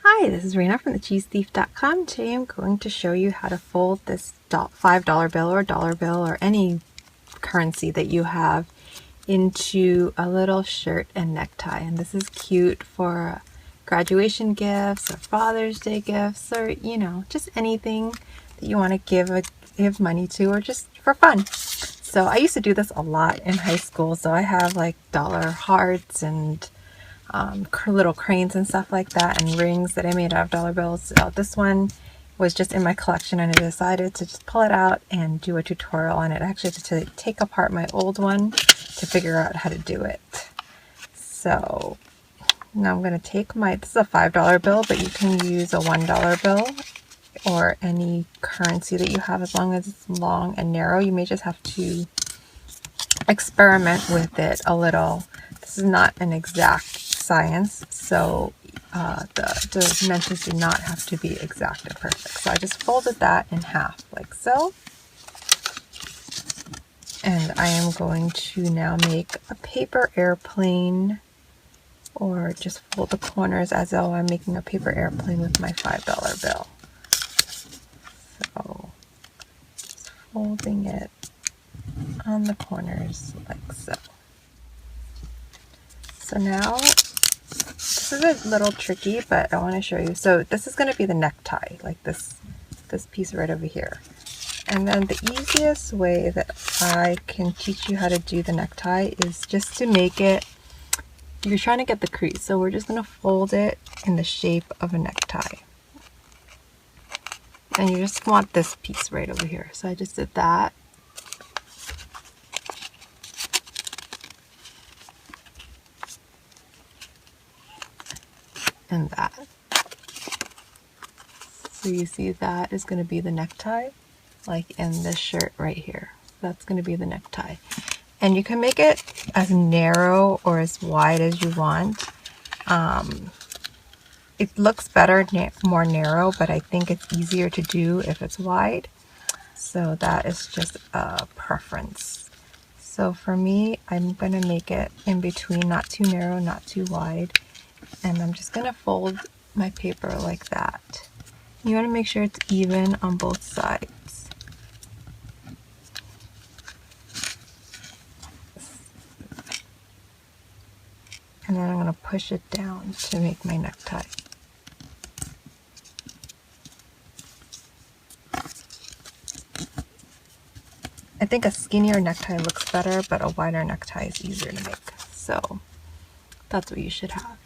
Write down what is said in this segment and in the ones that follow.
Hi, this is Rena from thecheesethief.com. Today I'm going to show you how to fold this $5 bill or dollar bill or any currency that you have into a little shirt and necktie. And this is cute for graduation gifts or Father's Day gifts or, just anything that you want to give money to or just for fun. So I used to do this a lot in high school. So I have like dollar hearts and little cranes and stuff like that, and rings that I made out of dollar bills. So this one was just in my collection and I decided to just pull it out and do a tutorial on it. Actually, to take apart my old one to figure out how to do it. So now I'm going to take this is a $5 bill, but you can use a $1 bill or any currency that you have as long as it's long and narrow. You may just have to experiment with it a little. This is not an exact science, so the dimensions do not have to be exact and perfect. So I just folded that in half like so, and I am going to now make a paper airplane, or just fold the corners as though I'm making a paper airplane with my $5 bill. So just folding it on the corners like so. So now, this is a little tricky, but I want to show you. So this is going to be the necktie, like this piece right over here. And then the easiest way that I can teach you how to do the necktie is just to make it, you're trying to get the crease, so we're just going to fold it in the shape of a necktie. And you just want this piece right over here. So I just did that. And that. So you see that is going to be the necktie, like in this shirt right here. That's going to be the necktie. And you can make it as narrow or as wide as you want. It looks better more narrow, but I think it's easier to do if it's wide. So that is just a preference. So for me, I'm going to make it in between, not too narrow, not too wide. And I'm just going to fold my paper like that. You want to make sure it's even on both sides. And then I'm going to push it down to make my necktie. I think a skinnier necktie looks better, but a wider necktie is easier to make. So that's what you should have.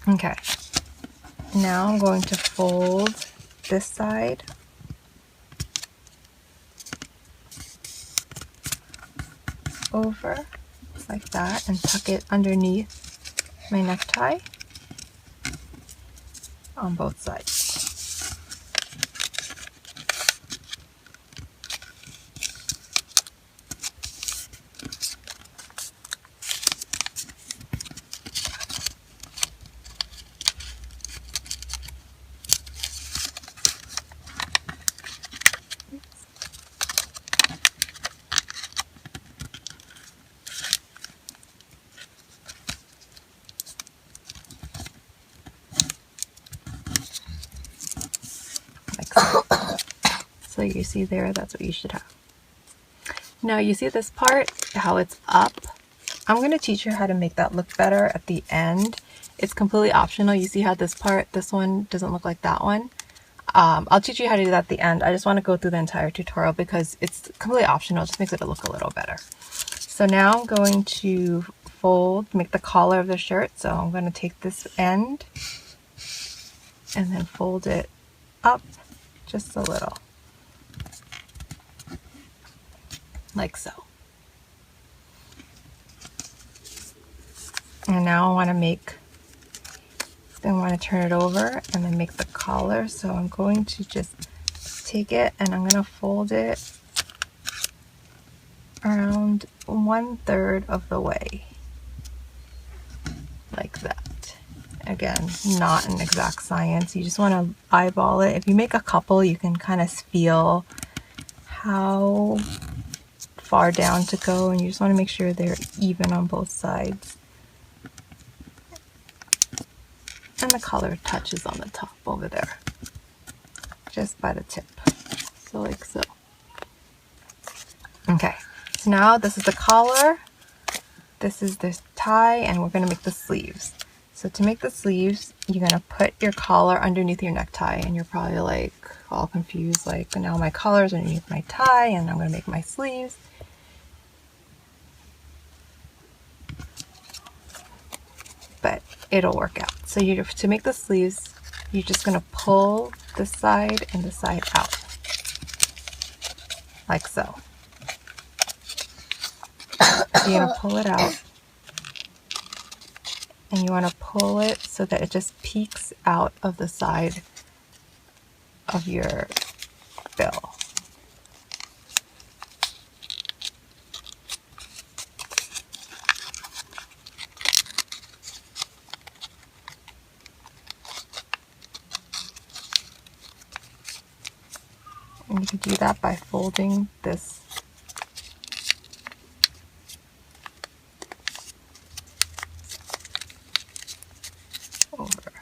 Okay, now I'm going to fold this side over like that and tuck it underneath my necktie on both sides. So you see there, that's what you should have. Now you see this part, how it's up. I'm going to teach you how to make that look better at the end. It's completely optional. You see how this one doesn't look like that one. I'll teach you how to do that at the end. I just want to go through the entire tutorial because it's completely optional. It just makes it look a little better. So now I'm going to make the collar of the shirt. So I'm going to take this end and then fold it up just a little. Like so. And now I want to turn it over and then make the collar. So I'm going to just take it and I'm going to fold it around 1/3 of the way. Like that. Again, not an exact science. You just want to eyeball it. If you make a couple, you can kind of feel how far down to go, and you just want to make sure they're even on both sides. kind of color touches on the top over there, just by the tip. So like so. Okay, so now this is the collar, this is the tie, and we're gonna make the sleeves. So to make the sleeves, you're gonna put your collar underneath your necktie, and you're probably like all confused, like now my collar's underneath my tie and I'm gonna make my sleeves. But it'll work out. So to make the sleeves, you're just gonna pull this side and this side out, like so. So you're gonna pull it out, and you wanna pull it so that it just peeks out of the side of your bill. And you can do that by folding this over.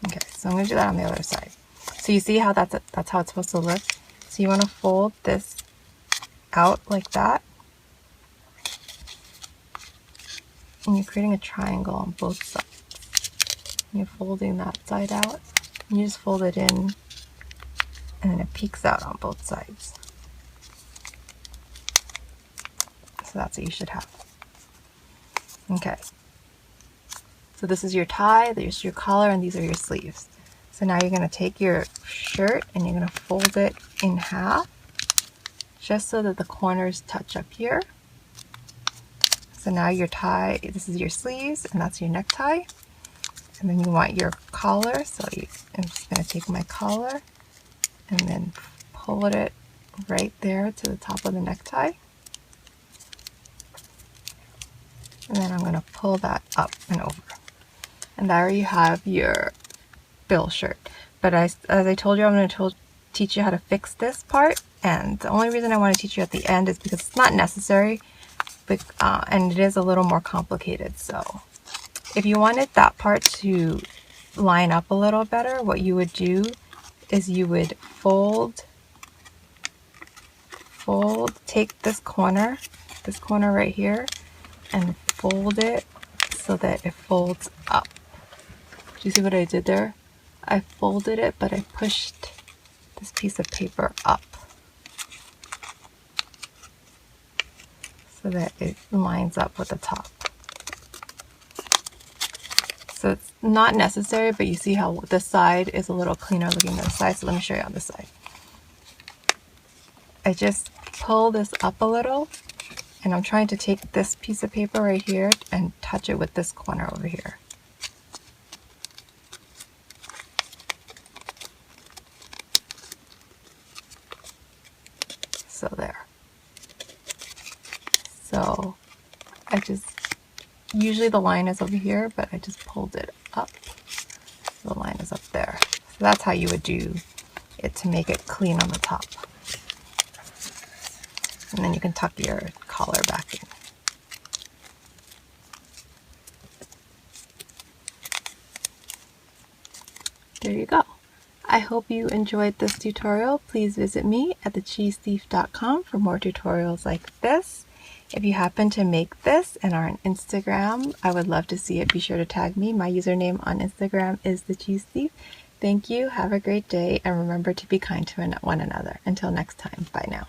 Okay, so I'm going to do that on the other side. So you see how that's how it's supposed to look? So you want to fold this out like that. And you're creating a triangle on both sides. And you're folding that side out. And you just fold it in, and then it peeks out on both sides. So that's what you should have. Okay. So this is your tie, there's your collar, and these are your sleeves. So now you're going to take your shirt and you're going to fold it in half, just so that the corners touch up here. So now your tie, this is your sleeves, and that's your necktie. And then you want your collar, so I'm just going to take my collar and then pull it right there to the top of the necktie. And then I'm going to pull that up and over. And there you have your bill shirt. But as I told you, I'm going to teach you how to fix this part. And the only reason I want to teach you at the end is because it's not necessary, but, and it is a little more complicated. So if you wanted that part to line up a little better, what you would do is you would take this corner right here, and fold it so that it folds up. Do you see what I did there? I folded it, but I pushed this piece of paper up so that it lines up with the top. So it's not necessary, but you see how this side is a little cleaner looking than this side. So let me show you on this side. I just pull this up a little, and I'm trying to take this piece of paper right here and touch it with this corner over here. So there. So I just, usually the line is over here, but I just pulled it up. So the line is up there. So that's how you would do it to make it clean on the top. And then you can tuck your collar back in. There you go. I hope you enjoyed this tutorial. Please visit me at thecheesethief.com for more tutorials like this. If you happen to make this and are on Instagram, I would love to see it. Be sure to tag me. My username on Instagram is thecheesethief. Thank you. Have a great day, and remember to be kind to one another. Until next time. Bye now.